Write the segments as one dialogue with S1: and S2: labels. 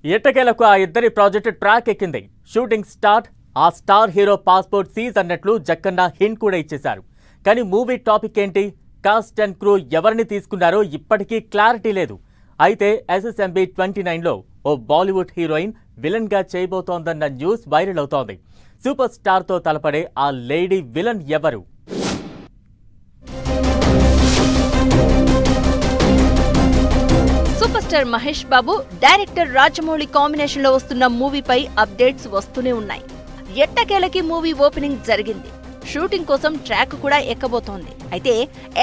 S1: ఎట్టకేలకు ఆ ఇద్దరి ప్రాజెక్ట్ ట్రాక్ ఎక్కింది. షూటింగ్ స్టార్ట్, ఆ స్టార్ హీరో పాస్పోర్ట్ సీజ్ అన్నట్లు జక్కన్న హింట్ కూడా ఇచ్చేశారు. కానీ మూవీ టాపిక్ ఏంటి, కాస్ట్ అండ్ క్రూ ఎవరిని తీసుకున్నారో ఇప్పటికీ క్లారిటీ లేదు. అయితే SSMB 29లో ఓ బాలీవుడ్ హీరోయిన్ విలన్ గా చేయబోతోందన్న న్యూస్ వైరల్ అవుతోంది. సూపర్ స్టార్ తో తలపడే ఆ లేడీ విలన్ ఎవరు?
S2: Super star Mahesh Babu, director Rajamouli combination లో వస్తున్న మూవీపై అప్డేట్స్ వస్తూనే ఉన్నాయి. ఎట్టకేలకి మూవీ ఓపెనింగ్ జరిగింది. షూటింగ్ కోసం ట్రాక్ కూడా ఎక్కబోతోంది. అయితే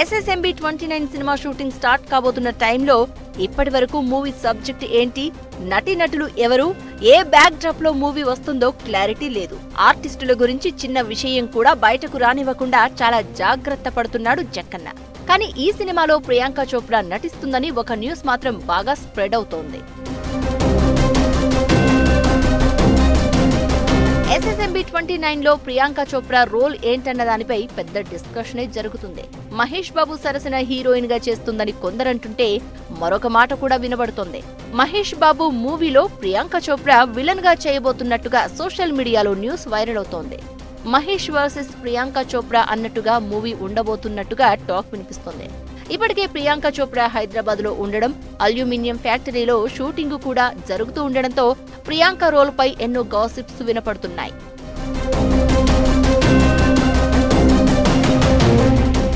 S2: SSMB 29 సినిమా షూటింగ్ స్టార్ట్ కాబోతున్న టైంలో ఇప్పటి వరకు మూవీ సబ్జెక్ట్ ఏంటి, నటీనటులు ఎవరు, ఏ బ్యాక్ డ్రాప్ లో మూవీ వస్తుందో క్లారిటీ లేదు. ఆర్టిస్టుల గురించి చిన్న విషయం కూడా బయటకు రానివ్వకుండా చాలా జాగ్రత్త పడుతున్నాడు జక్కన్న. కానీ ఈ సినిమాలో ప్రియాంక చోప్రా నటిస్తుందని ఒక న్యూస్ మాత్రం బాగా స్ప్రెడ్ అవుతోంది. SSMB 29లో ప్రియాంక చోప్రా రోల్ ఏంటన్న దానిపై పెద్ద డిస్కషనే జరుగుతుంది. మహేష్ బాబు సరసన హీరోయిన్ గా చేస్తుందని కొందరంటుంటే మరొక మాట కూడా వినబడుతోంది. మహేష్ బాబు మూవీలో ప్రియాంక చోప్రా విలన్ గా చేయబోతున్నట్టుగా సోషల్ మీడియాలో న్యూస్ వైరల్ అవుతోంది. మహేష్ వర్సెస్ ప్రియాంక చోప్రా అన్నట్టుగా మూవీ ఉండబోతున్నట్టుగా టాక్ వినిపిస్తోంది. ఇప్పటికే ప్రియాంక చోప్రా హైదరాబాద్ లో ఉండడం, అల్యూమినియం ఫ్యాక్టరీలో షూటింగ్ కూడా జరుగుతూ ఉండడంతో ప్రియాంక రోల్ పై ఎన్నో గాసిప్స్ వినపడుతున్నాయి.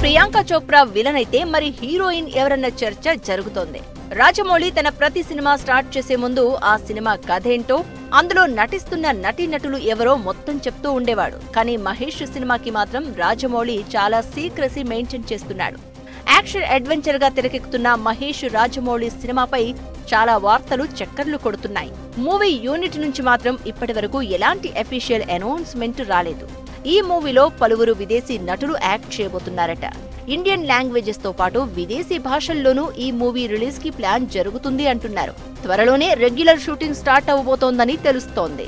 S2: ప్రియాంక చోప్రా విలన్ అయితే మరి హీరోయిన్ ఎవరన్న చర్చ జరుగుతోంది. రాజమౌళి తన ప్రతి సినిమా స్టార్ట్ చేసే ముందు ఆ సినిమా కథేంటో, అందులో నటిస్తున్న నటీనటులు ఎవరో మొత్తం చెప్తూ ఉండేవాడు. కానీ మహేష్ సినిమాకి మాత్రం రాజమౌళి చాలా సీక్రసీ మెయింటైన్ చేస్తున్నాడు. యాక్షన్ అడ్వెంచర్ గా తెరకెక్కుతున్న మహేష్ రాజమౌళి సినిమాపై చాలా వార్తలు చక్కర్లు కొడుతున్నాయి. మూవీ యూనిట్ నుంచి మాత్రం ఇప్పటి వరకు ఎలాంటి అఫీషియల్ అనౌన్స్మెంట్ రాలేదు. ఈ మూవీలో పలువురు విదేశీ నటులు యాక్ట్ చేయబోతున్నారట. ఇండియన్ లాంగ్వేజెస్ తో పాటు విదేశీ భాషల్లోనూ ఈ మూవీ రిలీజ్ కి ప్లాన్ జరుగుతుంది అంటున్నారు. త్వరలోనే రెగ్యులర్ షూటింగ్ స్టార్ట్ అవబోతోందని తెలుస్తోంది.